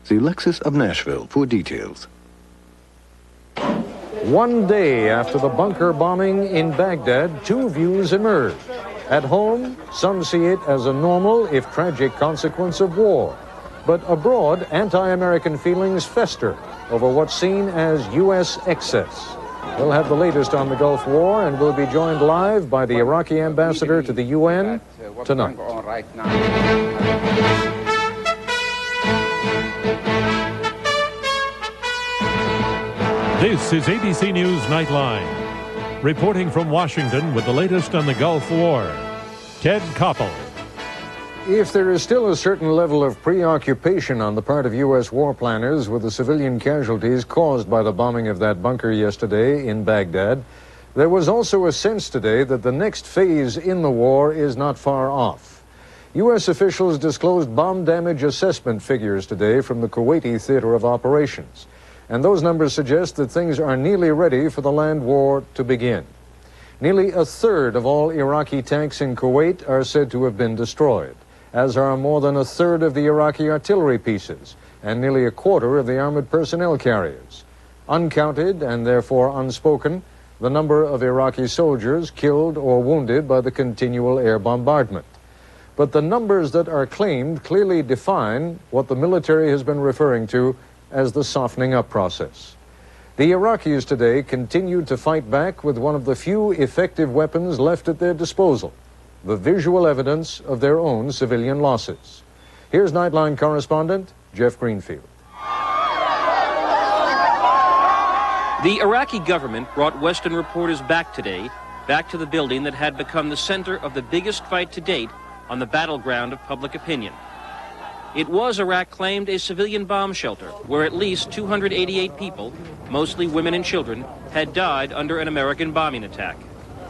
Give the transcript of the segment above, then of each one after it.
See Lexus of Nashville for details. One day after the bunker bombing in Baghdad, two views emerge. At home, some see it as a normal, if tragic, consequence of war. But abroad, anti-American feelings fester over what's seen as U.S. excess. We'll have the latest on the Gulf War, and we'll be joined live by the Iraqi ambassador to the UN tonight. This is ABC News Nightline. Reporting from Washington with the latest on the Gulf War, Ted Koppel. If there is still a certain level of preoccupation on the part of U.S. war planners with the civilian casualties caused by the bombing of that bunker yesterday in Baghdad, there was also a sense today that the next phase in the war is not far off. U.S. officials disclosed bomb damage assessment figures today from the Kuwaiti theater of operations. And those numbers suggest that things are nearly ready for the land war to begin. Nearly a third of all Iraqi tanks in Kuwait are said to have been destroyed, as are more than a third of the Iraqi artillery pieces and nearly a quarter of the armored personnel carriers. Uncounted and therefore unspoken, the number of Iraqi soldiers killed or wounded by the continual air bombardment. But the numbers that are claimed clearly define what the military has been referring to as the softening up process. The Iraqis today continued to fight back with one of the few effective weapons left at their disposal, the visual evidence of their own civilian losses. Here's Nightline correspondent Jeff Greenfield. The Iraqi government brought Western reporters back today, back to the building that had become the center of the biggest fight to date on the battleground of public opinion. It was, Iraq claimed, a civilian bomb shelter where at least 288 people, mostly women and children, had died under an American bombing attack.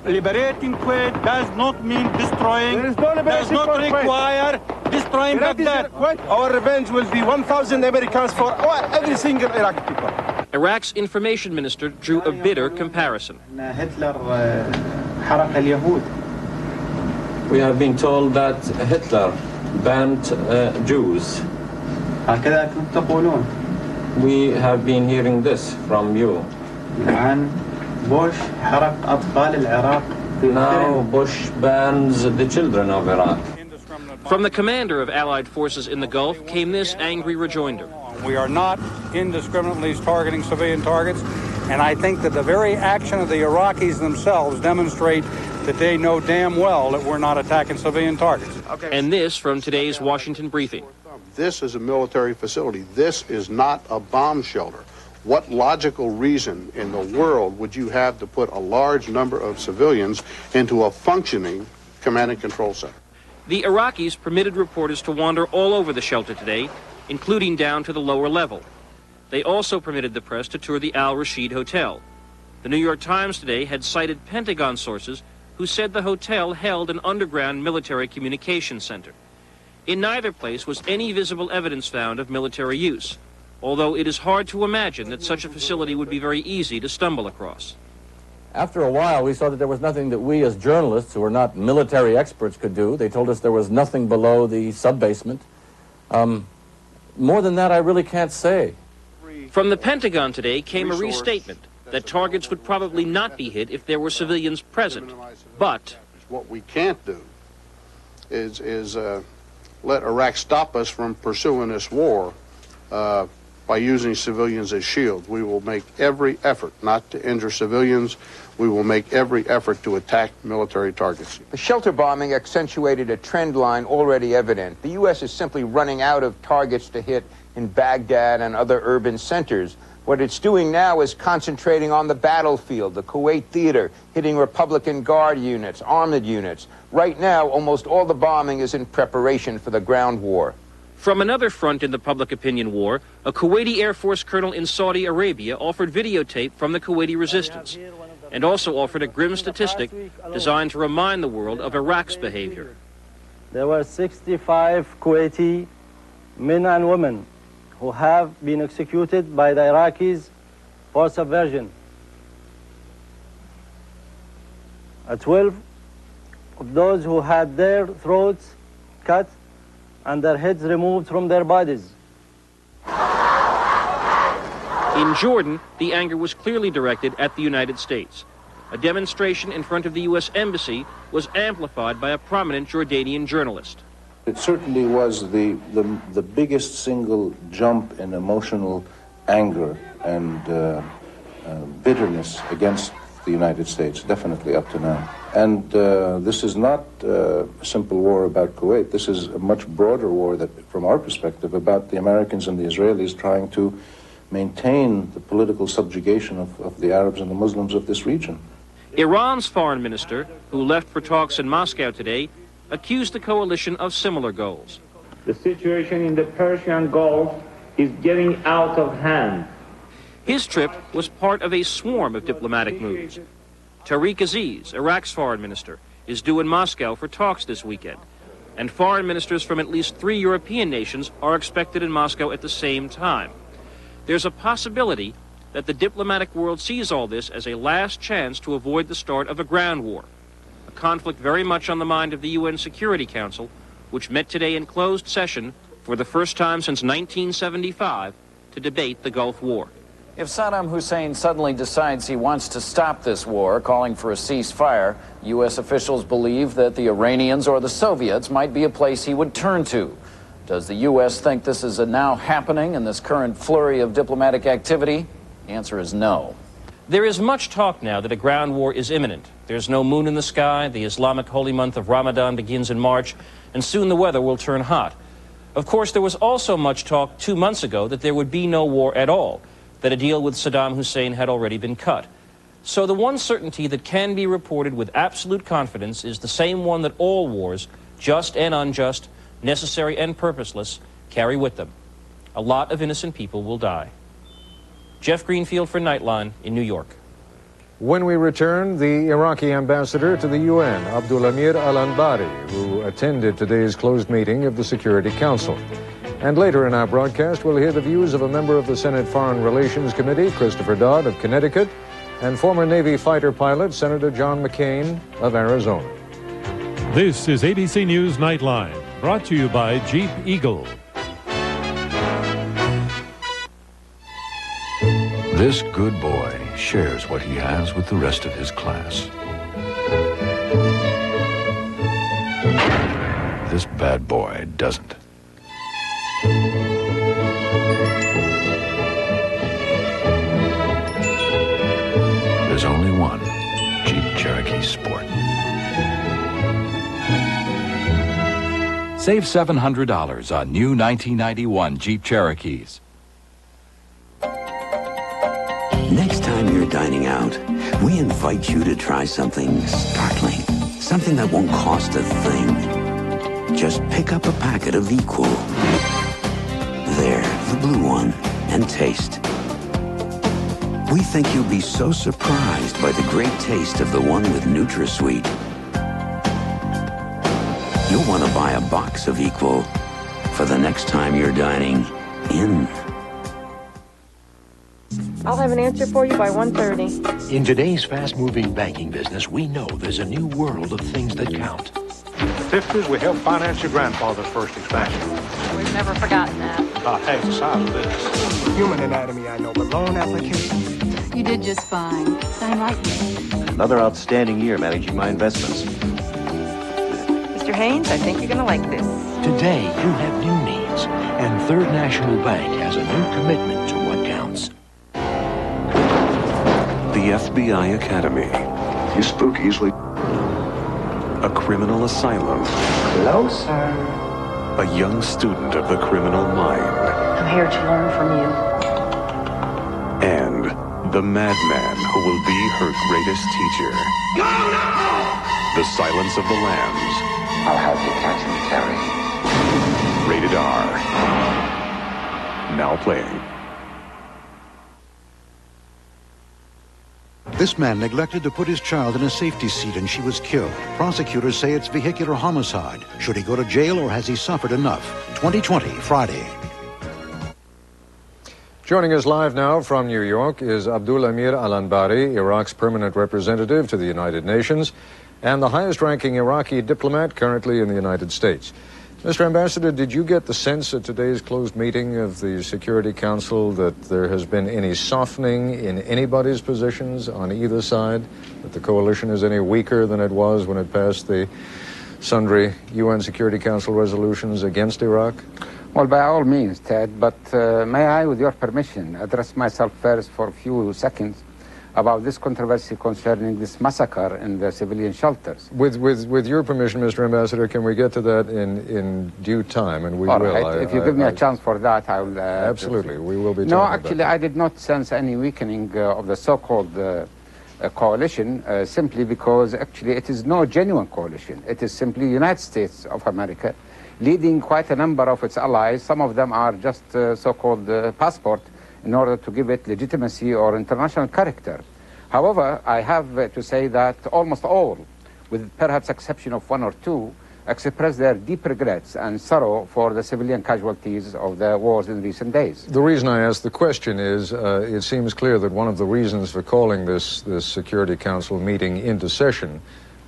Liberating Kuwait does not mean destroying, does not require destroying Baghdad. Our revenge will be 1,000 Americans for every single Iraqi people. Iraq's information minister drew a bitter comparison. We have been told that Hitler banned Jews. We have been hearing this from you. Now Bush bans the children of Iraq. From the commander of Allied forces in the Gulf came this angry rejoinder. We are not indiscriminately targeting civilian targets, and I think that the very action of the Iraqis themselves demonstrate that they know damn well that we're not attacking civilian targets. And this from today's Washington briefing. This is a military facility. This is not a bomb shelter. What logical reason in the world would you have to put a large number of civilians into a functioning command and control center? The Iraqis permitted reporters to wander all over the shelter today, including down to the lower level. They also permitted the press to tour the Al Rashid Hotel. The New York Times today had cited Pentagon sources who said the hotel held an underground military communications center. In neither place was any visible evidence found of military use, although it is hard to imagine that such a facility would be very easy to stumble across. After a while, we saw that there was nothing that we as journalists, who are not military experts, could do. They told us there was nothing below the sub-basement. More than that, I really can't say. From the Pentagon today came a restatement that targets would probably not be hit if there were civilians present, but what we can't do is let Iraq stop us from pursuing this war by using civilians as shields. We will make every effort not to injure civilians. We will make every effort to attack military targets. The shelter bombing accentuated a trend line already evident. The U.S. is simply running out of targets to hit in Baghdad and other urban centers. What it's doing now is concentrating on the battlefield, the Kuwait theater, hitting Republican Guard units, armored units. Right now, almost all the bombing is in preparation for the ground war. From another front in the public opinion war, a Kuwaiti Air Force colonel in Saudi Arabia offered videotape from the Kuwaiti resistance and also offered a grim statistic designed to remind the world of Iraq's behavior. There were 65 Kuwaiti men and women who have been executed by the Iraqis for subversion. 12 of those who had their throats cut and their heads removed from their bodies. In Jordan, the anger was clearly directed at the United States. A demonstration in front of the U.S. Embassy was amplified by a prominent Jordanian journalist. It certainly was the biggest single jump in emotional anger and bitterness against the United States, definitely up to now. And this is not a simple war about Kuwait. This is a much broader war that, from our perspective, about the Americans and the Israelis trying to maintain the political subjugation of the Arabs and the Muslims of this region. Iran's foreign minister, who left for talks in Moscow today, accused the coalition of similar goals. The situation in the Persian Gulf is getting out of hand. His trip was part of a swarm of diplomatic moves. Tariq Aziz, Iraq's foreign minister, is due in Moscow for talks this weekend. And foreign ministers from at least 3 European nations are expected in Moscow at the same time. There's a possibility that the diplomatic world sees all this as a last chance to avoid the start of a ground war, a conflict very much on the mind of the UN Security Council, which met today in closed session for the first time since 1975 to debate the Gulf War. If Saddam Hussein suddenly decides he wants to stop this war, calling for a ceasefire, U.S. officials believe that the Iranians or the Soviets might be a place he would turn to. Does the U.S. think this is now happening in this current flurry of diplomatic activity? The answer is no. There is much talk now that a ground war is imminent. There's no moon in the sky, the Islamic holy month of Ramadan begins in March, and soon the weather will turn hot. Of course, there was also much talk 2 months ago that there would be no war at all, that a deal with Saddam Hussein had already been cut. So the one certainty that can be reported with absolute confidence is the same one that all wars, just and unjust, necessary and purposeless, carry with them. A lot of innocent people will die. Jeff Greenfield for Nightline in New York. When we return, the Iraqi ambassador to the UN, Abdulamir Al-Anbari, who attended today's closed meeting of the Security Council. And later in our broadcast, we'll hear the views of a member of the Senate Foreign Relations Committee, Christopher Dodd of Connecticut, and former Navy fighter pilot, Senator John McCain of Arizona. This is ABC News Nightline, brought to you by Jeep Eagle. This good boy shares what he has with the rest of his class. This bad boy doesn't. There's only one Jeep Cherokee Sport. Save $700 on new 1991 Jeep Cherokees. Next time you're dining out, we invite you to try something startling. Something that won't cost a thing. Just pick up a packet of Equal. There, the blue one, and taste. We think you'll be so surprised by the great taste of the one with NutraSweet. You'll want to buy a box of Equal for the next time you're dining in. I'll have an answer for you by 1:30. In today's fast-moving banking business, we know there's a new world of things that count. In the 50s, we helped finance your grandfather's first expansion. We've never forgotten that. About half the size of this. Human anatomy, I know, but loan application. You did just fine. Sign right here. Another outstanding year managing my investments. Mr. Haynes, I think you're going to like this. Today, you have new needs, and Third National Bank has a new commitment to what counts. The FBI Academy. You spook easily. A criminal asylum. Closer. A young student of the criminal mind. I'm here to learn from you. And the madman who will be her greatest teacher. Go now! The Silence of the Lambs. I'll help you catch him, Terry. Rated R. Now playing. This man neglected to put his child in a safety seat and she was killed. Prosecutors say it's vehicular homicide. Should he go to jail or has he suffered enough? 2020, Friday. Joining us live now from New York is Abdulamir Al-Anbari, Iraq's permanent representative to the United Nations and the highest-ranking Iraqi diplomat currently in the United States. Mr. Ambassador, did you get the sense at today's closed meeting of the Security Council that there has been any softening in anybody's positions on either side, that the coalition is any weaker than it was when it passed the sundry UN Security Council resolutions against Iraq? Well, by all means, Ted, but may I, with your permission, address myself first for a few seconds about this controversy concerning this massacre in the civilian shelters. With your permission, Mr. Ambassador, can we get to that in due time? And we all will. Right. If you give me a chance for that, I will... absolutely, we will be No, talking actually, about that. I did not sense any weakening of the so-called coalition, simply because actually it is no genuine coalition. It is simply United States of America leading quite a number of its allies. Some of them are just so-called passport in order to give it legitimacy or international character. However, I have to say that almost all, with perhaps exception of one or two, expressed their deep regrets and sorrow for the civilian casualties of the wars in recent days. The reason I ask the question is it seems clear that one of the reasons for calling this Security Council meeting into session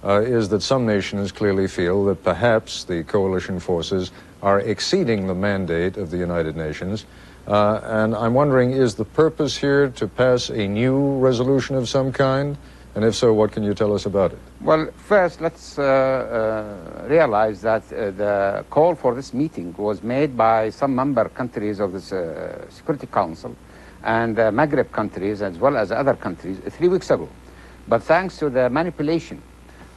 is that some nations clearly feel that perhaps the coalition forces are exceeding the mandate of the United Nations. And I'm wondering, is the purpose here to pass a new resolution of some kind? And if so, what can you tell us about it? Well, first, let's realize that the call for this meeting was made by some member countries of this Security Council and Maghreb countries as well as other countries 3 weeks ago. But thanks to the manipulation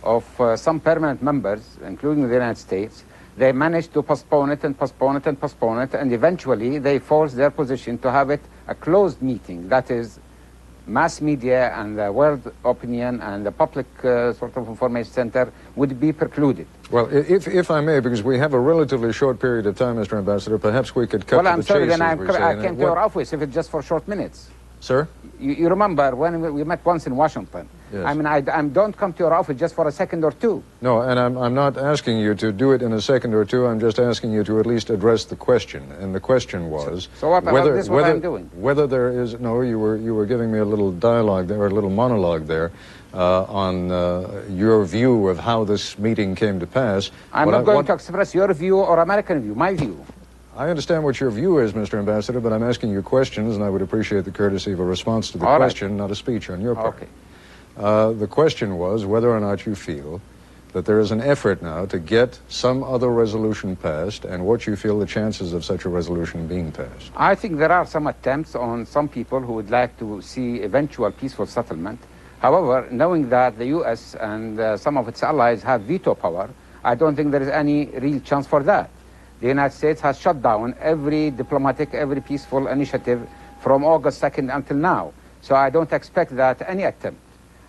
of some permanent members, including the United States, they managed to postpone it and postpone it and postpone it, and eventually they forced their position to have it a closed meeting. That is, mass media and the world opinion and the public sort of information center would be precluded. Well, if I may, because we have a relatively short period of time, Mr. Ambassador, perhaps we could cut to the chase. Well, I'm sorry, then I came to your office if it's just for short minutes. Sir? You remember when we met once in Washington? Yes. I mean, I don't come to your office just for a second or two. No, and I'm not asking you to do it in a second or two. I'm just asking you to at least address the question. And the question was... So what about this, what I'm doing? Whether there is... No, you were giving me a little dialogue there, or a little monologue there, on your view of how this meeting came to pass. I'm not going to express your view or American view, my view. I understand what your view is, Mr. Ambassador, but I'm asking you questions, and I would appreciate the courtesy of a response to the question, not a speech on your part. Okay. The question was whether or not you feel that there is an effort now to get some other resolution passed, and what you feel the chances of such a resolution being passed. I think there are some attempts on some people who would like to see eventual peaceful settlement. However, knowing that the U.S. and some of its allies have veto power, I don't think there is any real chance for that. The United States has shut down every diplomatic, every peaceful initiative from August 2nd until now. So I don't expect that any attempt,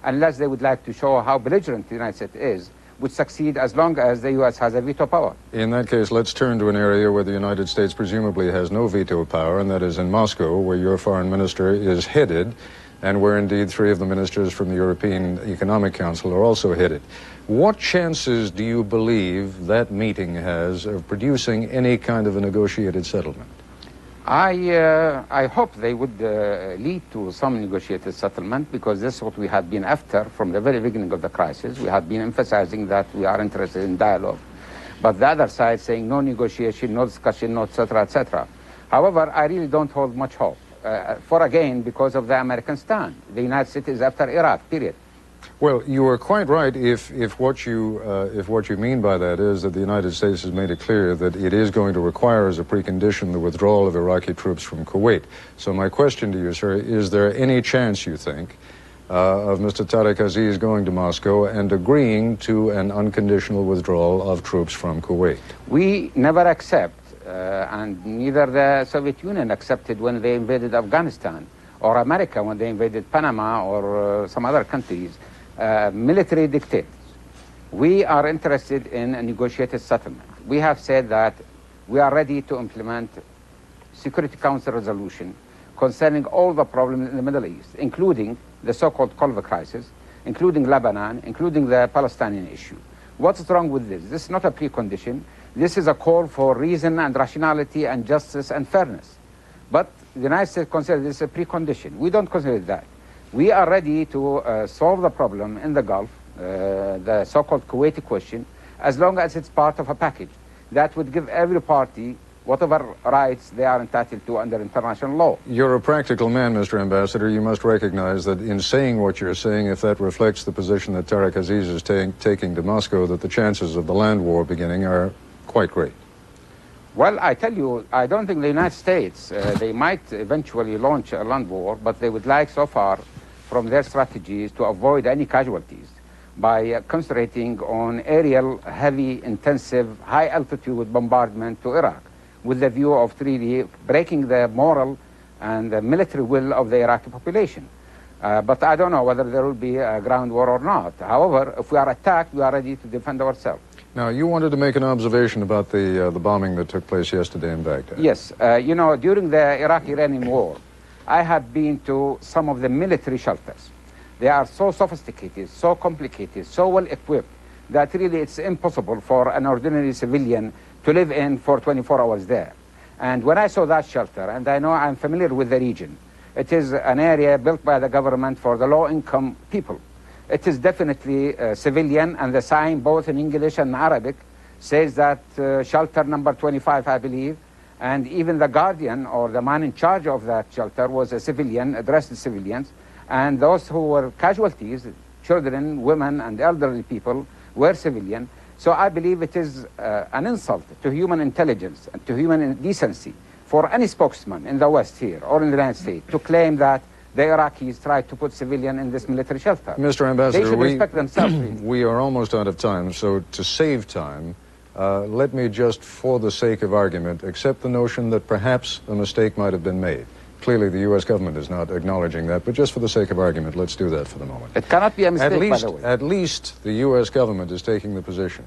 unless they would like to show how belligerent the United States is, would succeed as long as the U.S. has a veto power. In that case, let's turn to an area where the United States presumably has no veto power, and that is in Moscow, where your foreign minister is headed, and where indeed 3 of the ministers from the European Economic Council are also headed. What chances do you believe that meeting has of producing any kind of a negotiated settlement? I hope they would lead to some negotiated settlement, because this is what we had been after from the very beginning of the crisis. We had been emphasizing that we are interested in dialogue, but the other side saying no negotiation, no discussion, no etc., etc. However, I really don't hold much hope, again, because of the American stand. The United States is after Iraq, period. Well, you are quite right if what you mean by that is that the United States has made it clear that it is going to require as a precondition the withdrawal of Iraqi troops from Kuwait. So my question to you, sir, is there any chance, you think, of Mr. Tariq Aziz going to Moscow and agreeing to an unconditional withdrawal of troops from Kuwait? We never accept, and neither the Soviet Union accepted when they invaded Afghanistan, or America when they invaded Panama, or some other countries, military dictators. We are interested in a negotiated settlement. We have said that we are ready to implement Security Council resolution concerning all the problems in the Middle East, including the so-called Gulf crisis, including Lebanon, including the Palestinian issue. What's wrong with this? This is not a precondition. This is a call for reason and rationality and justice and fairness. But the United States considers this a precondition. We don't consider that. We are ready to solve the problem in the Gulf, the so-called Kuwaiti question, as long as it's part of a package. that would give every party whatever rights they are entitled to under international law. You're a practical man, Mr. Ambassador. You must recognize that in saying what you're saying, if that reflects the position that Tariq Aziz is taking to Moscow, that the chances of the land war beginning are quite great. Well, I tell you, I don't think the United States, they might eventually launch a land war, but they would like so far from their strategies to avoid any casualties by concentrating on aerial, heavy, intensive, high-altitude bombardment to Iraq, with the view of really breaking the moral and the military will of the Iraqi population. But I don't know whether there will be a ground war or not. However, if we are attacked, we are ready to defend ourselves. Now, you wanted to make an observation about the bombing that took place yesterday in Baghdad. Yes. You know, during the Iraq-Iranian war, I have been to some of the military shelters. They are so sophisticated, so complicated, so well equipped, that really it's impossible for an ordinary civilian to live in for 24 hours there. And when I saw that shelter, and I know I'm familiar with the region, it is an area built by the government for the low-income people. It is definitely civilian, and the sign, both in English and Arabic, says that shelter number 25, I believe, and even the guardian or the man in charge of that shelter was a civilian, addressed to civilians, and those who were casualties, children, women, and elderly people, were civilian. So I believe it is an insult to human intelligence and to human decency for any spokesman in the West here or in the United States to claim that the Iraqis tried to put civilian in this military shelter. Mr. Ambassador, they should respect themselves. Really. We are almost out of time, so to save time, let me just, for the sake of argument, accept the notion that perhaps a mistake might have been made. Clearly, the U.S. government is not acknowledging that, but just for the sake of argument, let's do that for the moment. It cannot be a mistake, by the way. At least the U.S. government is taking the position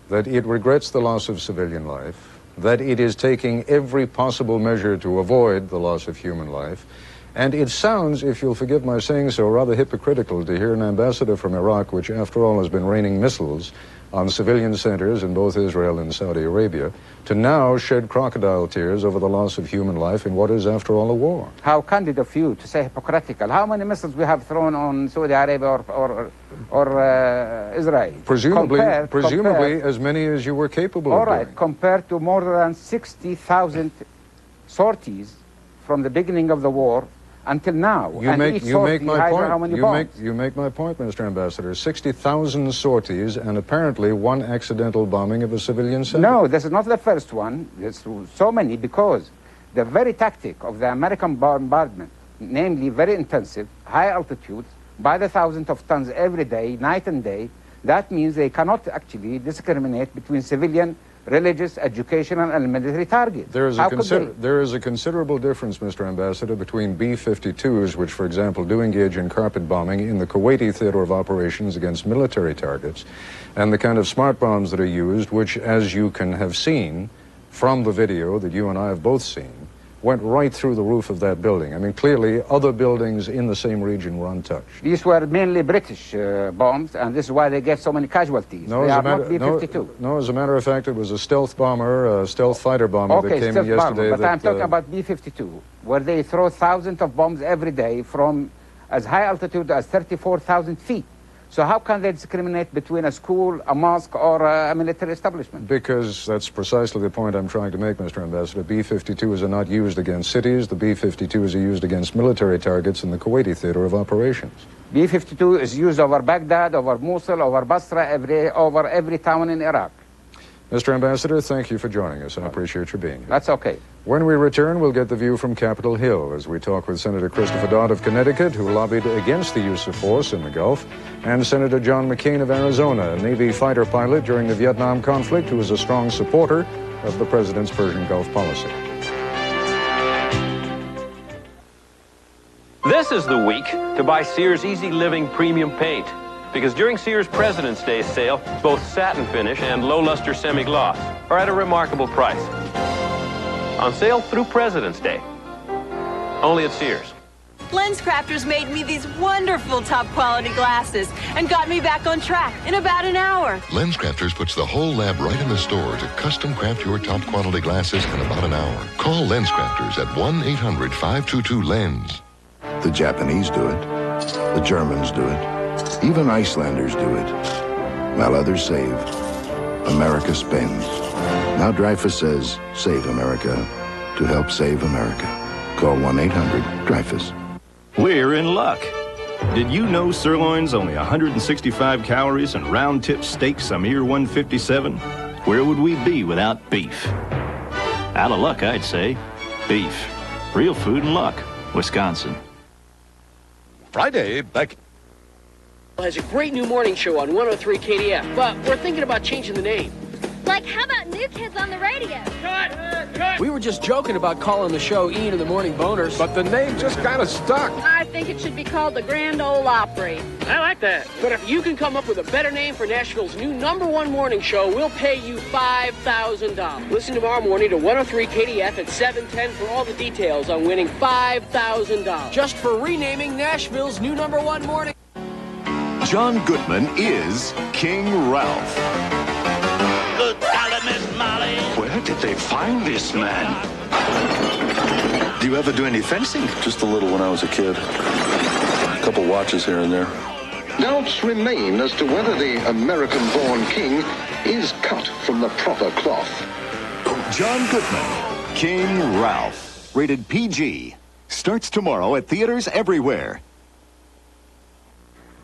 that it regrets the loss of civilian life, that it is taking every possible measure to avoid the loss of human life, and it sounds, if you'll forgive my saying so, rather hypocritical to hear an ambassador from Iraq, which after all has been raining missiles on civilian centers in both Israel and Saudi Arabia, to now shed crocodile tears over the loss of human life in what is, after all, a war. How candid of you to say hypocritical. How many missiles we have thrown on Saudi Arabia or Israel? Presumably as many as you were capable of doing. All right, compared to more than 60,000 sorties from the beginning of the war until now. You make my point. You make my point, Mr. Ambassador. 60,000 sorties and apparently one accidental bombing of a civilian center. No, this is not the first one. There's so many because the very tactic of the American bombardment, namely very intensive, high altitude, by the thousands of tons every day, night and day, that means they cannot actually discriminate between civilian, religious, educational, and military targets. There is a considerable difference, Mr. Ambassador, between B-52s, which, for example, do engage in carpet bombing in the Kuwaiti theater of operations against military targets, and the kind of smart bombs that are used, which, as you can have seen from the video that you and I have both seen, went right through the roof of that building. I mean, clearly, other buildings in the same region were untouched. These were mainly British bombs, and this is why they get so many casualties. No, they are not B-52. No, as a matter of fact, it was a stealth bomber, a stealth fighter bomber that came in yesterday. But I'm talking about B-52, where they throw thousands of bombs every day from as high altitude as 34,000 feet. So how can they discriminate between a school, a mosque, or a military establishment? Because that's precisely the point I'm trying to make, Mr. Ambassador. B-52s are not used against cities. The B-52s are used against military targets in the Kuwaiti theater of operations. B-52 is used over Baghdad, over Mosul, over Basra, over every town in Iraq. Mr. Ambassador, thank you for joining us. I appreciate your being here. That's okay. When we return, we'll get the view from Capitol Hill as we talk with Senator Christopher Dodd of Connecticut, who lobbied against the use of force in the Gulf, and Senator John McCain of Arizona, a Navy fighter pilot during the Vietnam conflict, who is a strong supporter of the president's Persian Gulf policy. This is the week to buy Sears Easy Living Premium Paint. Because during Sears President's Day sale, both satin finish and low luster semi-gloss are at a remarkable price. On sale through President's Day. Only at Sears. LensCrafters made me these wonderful top quality glasses and got me back on track in about an hour. LensCrafters puts the whole lab right in the store to custom craft your top quality glasses in about an hour. Call LensCrafters at 1-800-522-LENS. The Japanese do it. The Germans do it. Even Icelanders do it. While others save, America spends. Now Dreyfus says, save America to help save America. Call 1-800-DREYFUS. We're in luck. Did you know sirloin's only 165 calories and round-tip steaks a mere 157? Where would we be without beef? Out of luck, I'd say. Beef. Real food and luck. Wisconsin. Friday, back. Has a great new morning show on 103 KDF, but we're thinking about changing the name. Like, how about New Kids on the Radio? Cut! We were just joking about calling the show Ian and the Morning Boners, but the name just kind of stuck. I think it should be called the Grand Ole Opry. I like that. But if you can come up with a better name for Nashville's new #1 morning show, we'll pay you $5,000. Listen tomorrow morning to 103 KDF at 7:10 for all the details on winning $5,000. Just for renaming Nashville's new #1 morning. John Goodman is King Ralph. Good golly, Miss Molly. Where did they find this man? Do you ever do any fencing? Just a little when I was a kid. A couple watches here and there. Doubts remain as to whether the American-born king is cut from the proper cloth. John Goodman, King Ralph. Rated PG. Starts tomorrow at theaters everywhere.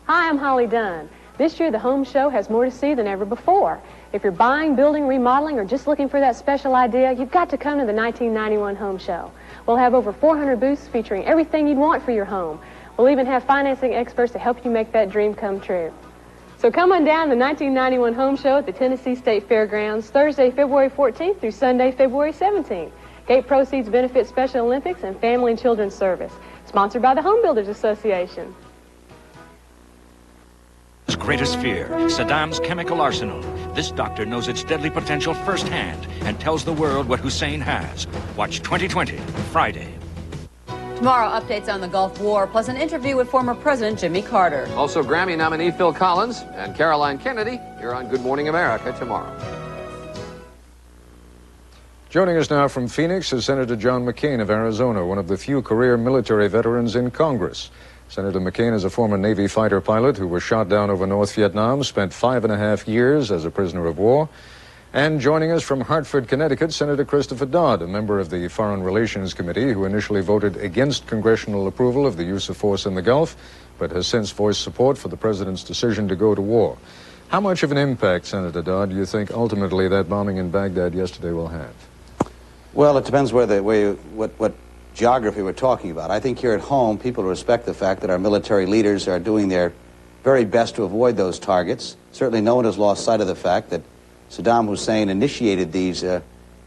Hi, I'm Holly Dunn. This year, the Home Show has more to see than ever before. If you're buying, building, remodeling, or just looking for that special idea, you've got to come to the 1991 Home Show. We'll have over 400 booths featuring everything you'd want for your home. We'll even have financing experts to help you make that dream come true. So come on down to the 1991 Home Show at the Tennessee State Fairgrounds, Thursday, February 14th through Sunday, February 17th. Gate proceeds benefit Special Olympics and Family and Children's Service. Sponsored by the Home Builders Association. His greatest fear, Saddam's chemical arsenal. This doctor knows its deadly potential firsthand and tells the world what Hussein has. Watch 2020, Friday. Tomorrow, updates on the Gulf War, plus an interview with former President Jimmy Carter. Also, Grammy nominee Phil Collins and Caroline Kennedy here on Good Morning America tomorrow. Joining us now from Phoenix is Senator John McCain of Arizona, one of the few career military veterans in Congress. Senator McCain is a former Navy fighter pilot who was shot down over North Vietnam, spent 5.5 years as a prisoner of war. And joining us from Hartford, Connecticut, Senator Christopher Dodd, a member of the Foreign Relations Committee who initially voted against congressional approval of the use of force in the Gulf, but has since voiced support for the president's decision to go to war. How much of an impact, Senator Dodd, do you think ultimately that bombing in Baghdad yesterday will have? Well, it depends what geography we're talking about. I think here at home, people respect the fact that our military leaders are doing their very best to avoid those targets. Certainly no one has lost sight of the fact that Saddam Hussein initiated the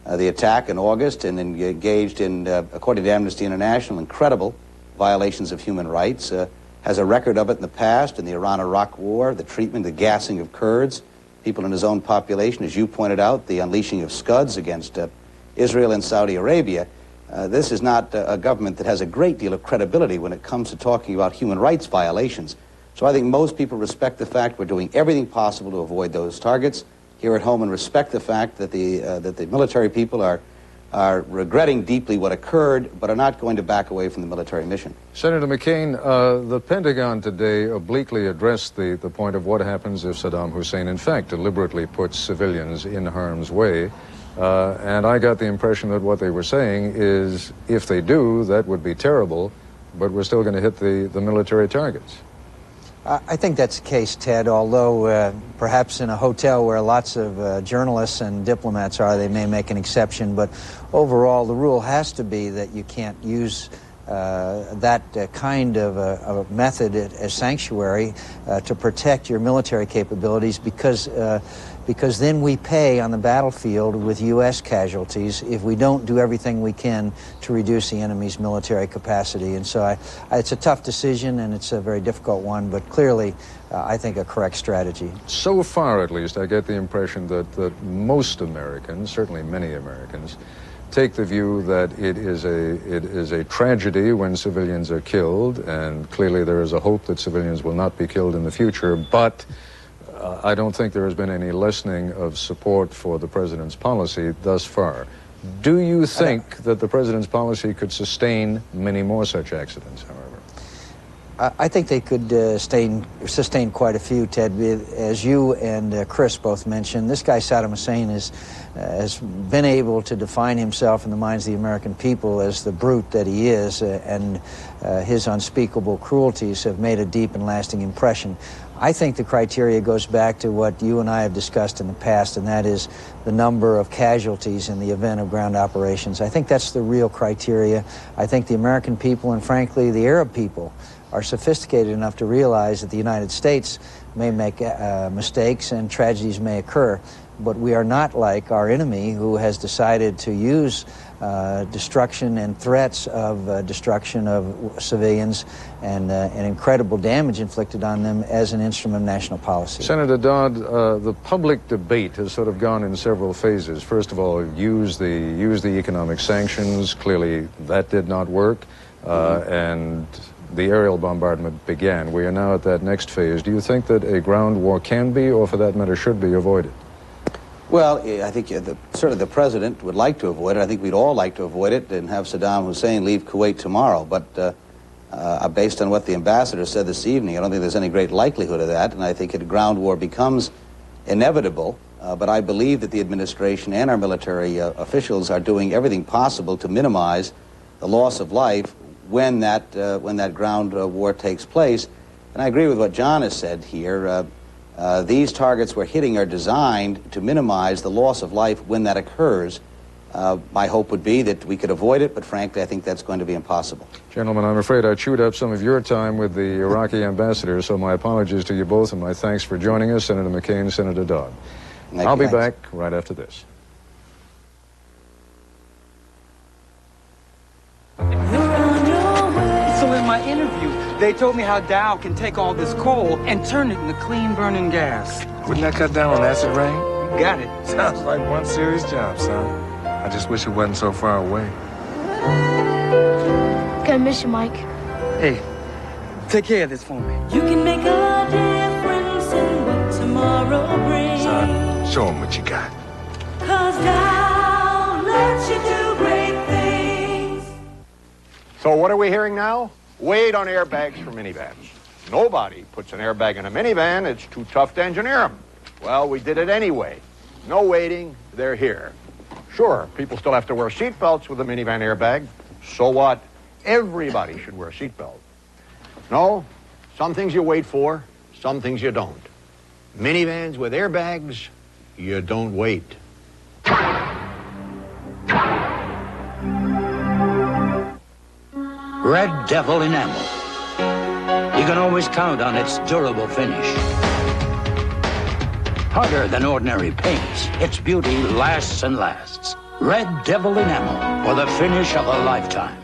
attack in August and engaged in, according to Amnesty International, incredible violations of human rights. Has a record of it in the past, in the Iran-Iraq war, the treatment, the gassing of Kurds, people in his own population, as you pointed out, the unleashing of Scuds against Israel and Saudi Arabia. This is not a government that has a great deal of credibility when it comes to talking about human rights violations. So I think most people respect the fact we're doing everything possible to avoid those targets here at home and respect the fact that the military people are regretting deeply what occurred but are not going to back away from the military mission. Senator McCain, the Pentagon today obliquely addressed the point of what happens if Saddam Hussein, in fact, deliberately puts civilians in harm's way. And I got the impression that what they were saying is, if they do, that would be terrible, but we're still going to hit the military targets. I think that's the case, Ted, although perhaps in a hotel where lots of journalists and diplomats are, they may make an exception. But overall, the rule has to be that you can't use that kind of a method as sanctuary to protect your military capabilities, because then we pay on the battlefield with U.S. casualties if we don't do everything we can to reduce the enemy's military capacity. And so it's a tough decision, and it's a very difficult one, but clearly I think a correct strategy. So far, at least, I get the impression that most Americans, certainly many Americans, take the view that it is a tragedy when civilians are killed, and clearly there is a hope that civilians will not be killed in the future, but I don't think there has been any lessening of support for the president's policy thus far. Do you think that the president's policy could sustain many more such accidents, however? I think they could sustain quite a few, Ted. As you and Chris both mentioned, this guy Saddam Hussein has been able to define himself in the minds of the American people as the brute that he is, and his unspeakable cruelties have made a deep and lasting impression. I think the criteria goes back to what you and I have discussed in the past, and that is the number of casualties in the event of ground operations. I think that's the real criteria. I think the American people, and frankly the Arab people, are sophisticated enough to realize that the United States may make mistakes and tragedies may occur, but we are not like our enemy, who has decided to use destruction and threats of destruction of civilians and incredible damage inflicted on them as an instrument of national policy. Senator Dodd, the public debate has sort of gone in several phases. First of all, use the economic sanctions. Clearly, that did not work, and the aerial bombardment began. We are now at that next phase. Do you think that a ground war can be, or for that matter, should be avoided? Well, I think certainly the president would like to avoid it. I think we'd all like to avoid it and have Saddam Hussein leave Kuwait tomorrow. But based on what the ambassador said this evening, I don't think there's any great likelihood of that. And I think a ground war becomes inevitable. But I believe that the administration and our military officials are doing everything possible to minimize the loss of life when that ground war takes place. And I agree with what John has said here. These targets we're hitting are designed to minimize the loss of life when that occurs. My hope would be that we could avoid it, but frankly, I think that's going to be impossible. Gentlemen, I'm afraid I chewed up some of your time with the Iraqi ambassador, so my apologies to you both, and my thanks for joining us, Senator McCain, Senator Dodd. I'll be back right after this. So in my interview, they told me how Dow can take all this coal and turn it into clean burning gas. Wouldn't that cut down on acid rain? You got it. Sounds like one serious job, son. I just wish it wasn't so far away. Gonna miss you, Mike. Hey, take care of this for me. You can make a difference in what tomorrow brings. Son, show them what you got. 'Cause Dow lets you do great things. So what are we hearing now? Wait on airbags for minivans. Nobody puts an airbag in a minivan. It's too tough to engineer them. Well, we did it anyway. No waiting. They're here. Sure, people still have to wear seatbelts with a minivan airbag. So what? Everybody should wear a seatbelt. No, some things you wait for, some things you don't. Minivans with airbags, you don't wait. Red Devil enamel. You can always count on its durable finish. Harder than ordinary paints, its beauty lasts and lasts. Red Devil enamel for the finish of a lifetime.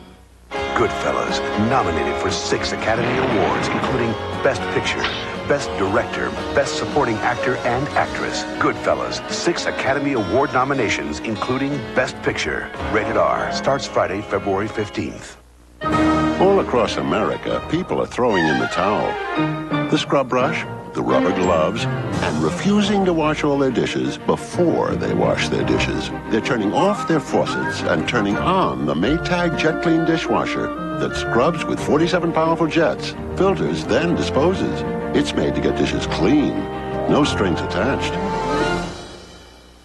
Goodfellas, nominated for 6 Academy Awards, including Best Picture, Best Director, Best Supporting Actor and Actress. Goodfellas, 6 Academy Award nominations, including Best Picture. Rated R. Starts Friday, February 15th. All across America, people are throwing in the towel. The scrub brush, the rubber gloves, and refusing to wash all their dishes before they wash their dishes. They're turning off their faucets and turning on the Maytag Jet Clean dishwasher that scrubs with 47 powerful jets, filters, then disposes. It's made to get dishes clean, no strings attached.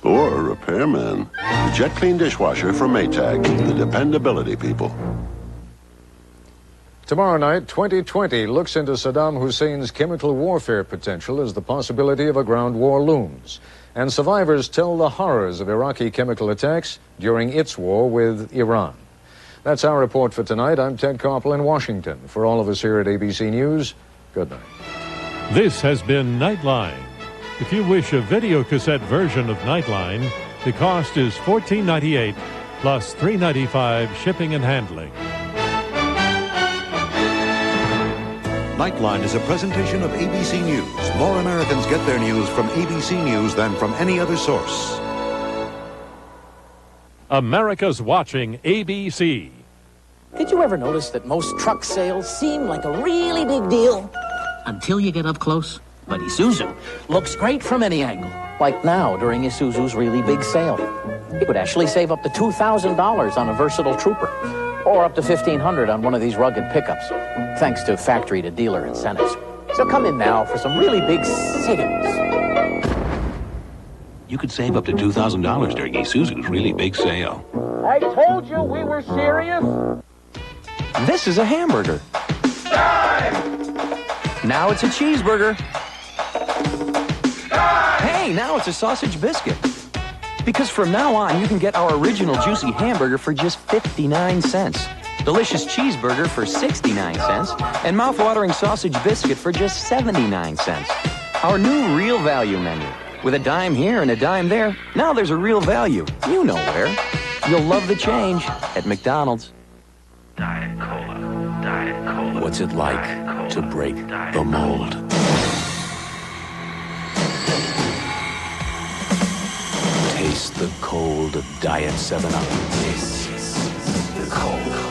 Or a repairman. The Jet Clean dishwasher from Maytag, the dependability people. Tomorrow night, 2020 looks into Saddam Hussein's chemical warfare potential as the possibility of a ground war looms. And survivors tell the horrors of Iraqi chemical attacks during its war with Iran. That's our report for tonight. I'm Ted Koppel in Washington. For all of us here at ABC News, good night. This has been Nightline. If you wish a video cassette version of Nightline, the cost is $14.98 plus $3.95 shipping and handling. Nightline is a presentation of ABC News. More Americans get their news from ABC News than from any other source. America's watching ABC. Did you ever notice that most truck sales seem like a really big deal? Until you get up close. But Isuzu looks great from any angle. Like now during Isuzu's really big sale. You could actually save up to $2,000 on a versatile Trooper. or up to $1,500 on one of these rugged pickups, thanks to factory-to-dealer incentives. So come in now for some really big savings. You could save up to $2,000 during Isuzu's really big sale. I told you we were serious. This is a hamburger. Now it's a cheeseburger. Hey, now it's a sausage biscuit. Because from now on, you can get our original juicy hamburger for just 59 cents. Delicious cheeseburger for 69 cents. And mouth-watering sausage biscuit for just 79 cents. Our new real value menu. With a dime here and a dime there, now there's a real value. You know where. You'll love the change at McDonald's. Diet Cola. Diet Cola. What's it like to break the mold? Taste the cold of Diet 7-Up. This is the cold.